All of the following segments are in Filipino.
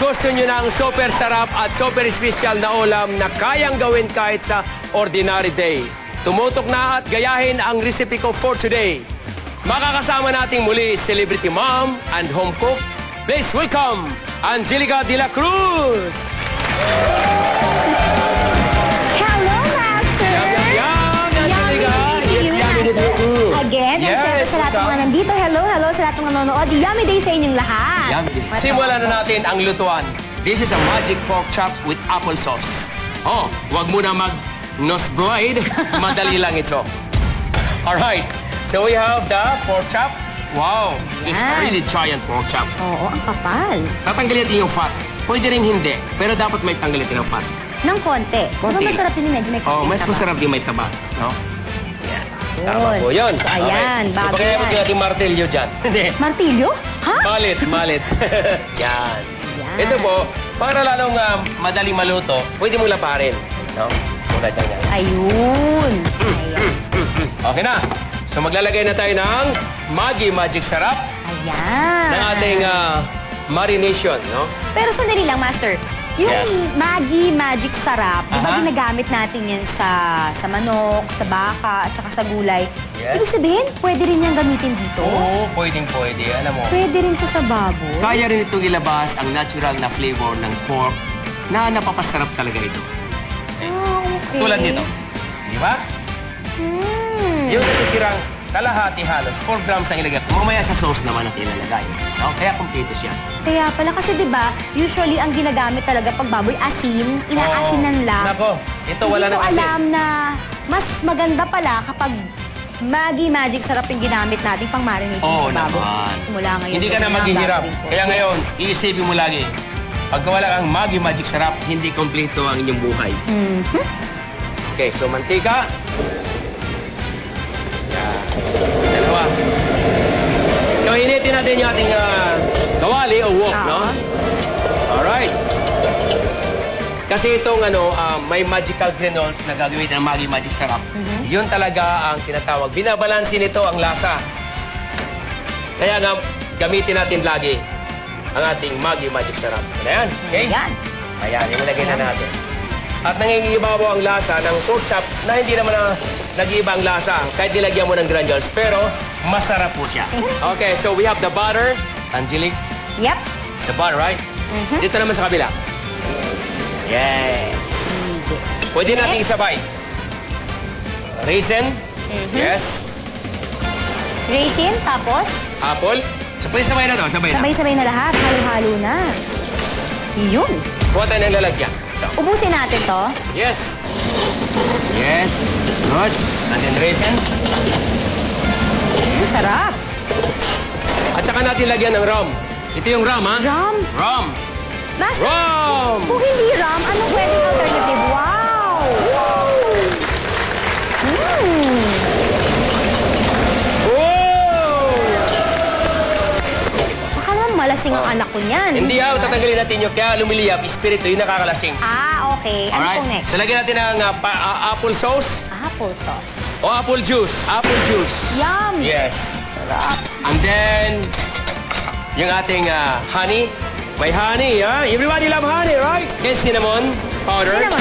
gusto nyo ng super sarap at super special na ulam na kayang gawin kahit sa ordinary day. Tumutok na at gayahin ang recipe ko for today. Makakasama nating muli celebrity mom and home cook. Please welcome Angelica de la Cruz. Hello, Master! Angelica! Yes, yummy day. Again, Yes, and syempre sa lahat ng mga nandito, hello sa lahat ng mga nanonood. Yummy day sa inyong lahat. Yummy day. Simulan na natin ang lutuan. This is a magic pork chop with applesauce. Oh, wag muna mag-nosebroid. Madali lang ito. Alright, so we have the pork chop. Wow, it's really giant pork chop. Oo, ang kapal. Tatanggalin natin yung fat. Pwede rin hindi, pero dapat may tanggalin yung fat. Ng konti. Konti. Diba masarap din medyo may konti. Oh, mas taba? masarap din may taba, no? Yan. Tama Yun. po yun. So, ayan, Okay. So, bago pagkaya yan. mo natin martilyo dyan. Hindi. Martilyo? Ha? Malit. Yan. Yan. Ito po, para lalong madaling maluto, pwede mo laparin. No? Muna dyan yan. Ayun. Ayan. Okay na. So, maglalagay na tayo ng Maggi Magic Sarap Ayan. ng ating marination, no? Pero sandali lang, Master. Yung Yes. Maggi Magic Sarap, di ba Aha. ginagamit natin yan sa manok, sa baka, at saka sa gulay? Yes. Ibig sabihin, pwede rin yan gamitin dito? Oo, pwede. Alam mo. Pwede rin sa baboy? Kaya rin itong ilabas ang natural na flavor ng pork na napapasarap talaga ito. Ah, okay. Tulad nito. Di ba? Hmm. Yung natitirang kalahati halos, 4 grams ang ilagay. Mamaya sa sauce naman ang ilalagay. No? Kaya kompleto siya. Kaya pala, kasi di ba usually ang ginagamit talaga pag baboy, asin, inaasinan lang. Nako, ito wala Hindi nang ko asin. alam na mas maganda pala kapag Maggi Magic Sarap yung ginamit natin pang marinate Oo sa baboy. naman. Simula ngayon. Hindi ka na ganun ang maghihirap. gagawin ko. Kaya Yes. ngayon, iisipin mo lagi, pagka wala kang Maggi Magic Sarap, hindi kompleto ang inyong buhay. Mhm. Okay, so mantika. Yan. Dalawa. So, initin natin yung ating kawali o wok, no? Alright. Kasi itong may magical granules na gagawin ng Maggi Magic Sarap. Yun talaga ang tinatawag. Binabalansin nito ang lasa. Kaya nga, gamitin natin lagi ang ating Maggi Magic Sarap. Ayan, okay? Ayan. Ayan, ilagay na natin. At nangingibabaw ang lasa ng pork chop na hindi naman nag-iiba ang lasa kahit nilagyan mo ng granules. Pero masarap po siya. Okay, so we have the butter. Angelique, Yep. sa butter, right? Dito naman sa kabila. Yes. Pwede natin isabay. Raisin. Yes. Raisin, tapos Apple. So, pwede sabay na to. Sabay na. sabay-sabay na lahat. Halo-halo na. Yun. Kuha tayo ng lalagyan. Ito. Ubusin natin to. Yes. Yes. Good. And then raisin. Sarap. At saka natin lagyan ng rum. Ito yung rum, ha? Rum. Rum. Master, Rum! kung hindi rum, anong pwedeng alternative? Wow! Oh! Baka naman malasing ang anak ko niyan. Hindi, Diba? tatanggalin natin yung kaya lumiliyab. Espiritu, yung nakakalasing. Ah, okay. Ano Alright? pong next? So, lagyan natin ng apple sauce Apple sauce. o apple juice. Apple juice. Yum! Yes. Sarap. And then, yung ating honey. May honey, ha? Everybody love honey, right? And cinnamon powder. Cinnamon.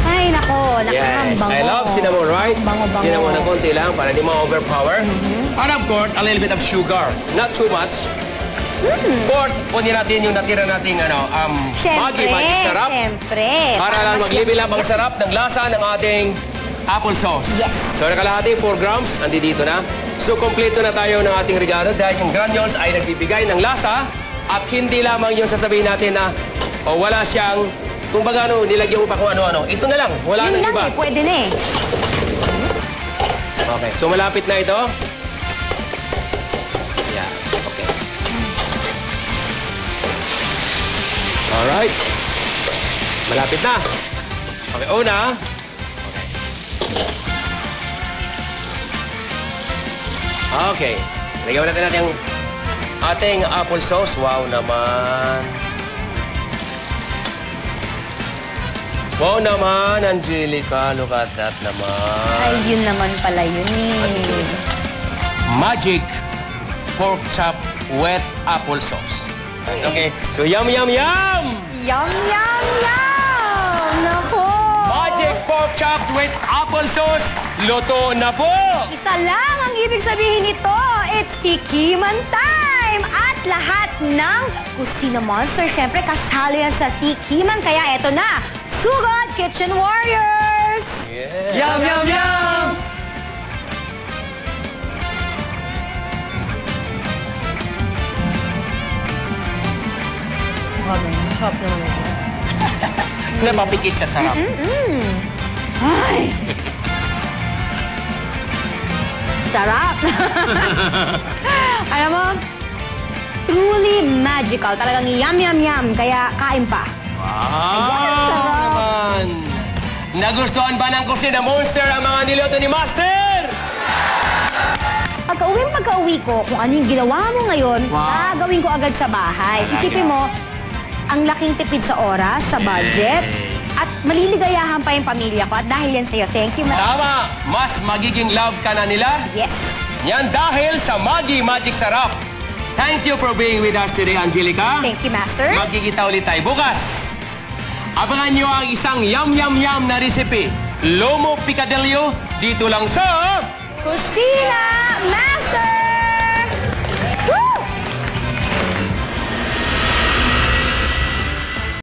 Ay, nako. Yes, Nakakambang. I love cinnamon, right? Bango-bango. Cinnamon ng konti lang para di ma-overpower. And of course, a little bit of sugar. Not too much. Fourth, kunin natin yung natira nating Maggi Magic Sarap. Siyempre. Para lang mag-level up ang sarap ng lasa ng ating apple sauce. Yes. So, nakalahati, 4 grams. Andi dito na. So, kompleto na tayo ng ating regalo dahil yung granules ay nagbibigay ng lasa at hindi lamang yung sasabihin natin na wala siyang, kung baga nilagyan mo pa kung ano-ano. Ito na lang, wala Yun nang lang iba. eh, pwede na eh. Okay, so malapit na ito. Yeah, okay. Alright. Malapit na. Okay, una. Okay. Lagyan natin natin yung ating apple sauce. Wow naman. Wow naman, Angelica. Look at that naman. Ay, yun naman pala yun eh. Magic pork chop with apple sauce. Okay, so yum, yum, yum! Yum, yum, yum! Nako! Magic pork chops with applesauce, luto na po! Isa lang ang ibig sabihin nito. It's tikiman time! At lahat ng Kusina Monster, syempre kasali yan sa tikiman. Kaya eto na, Sugod Kitchen Warriors! Yum, yum, yum! Sarap naman ito. Napapikit sa sarap. Ay! Sarap! Alam mo, truly magical. Talagang yum, yum, yum. Kaya kain pa. Wow! sarap. Naman! Nagustuhan ba ng Kusina Monster ang mga niluto ni Master? Pagka-uwi ko, kung ano yung ginawa mo ngayon, Wow. gagawin ko agad sa bahay. Isipin mo, ang laking tipid sa oras, sa budget, at maliligayahan pa yung pamilya ko. At dahil yan sa'yo, thank you, Tama! Mas magiging love ka na nila. Yes. Yan dahil sa Maggi Magic Sarap. Thank you for being with us today, Angelica. Thank you, Master. Magkikita ulit tayo bukas. Abangan nyo ang isang yum-yum-yum na recipe. Lomo Picadillo, dito lang sa... Kusina Master!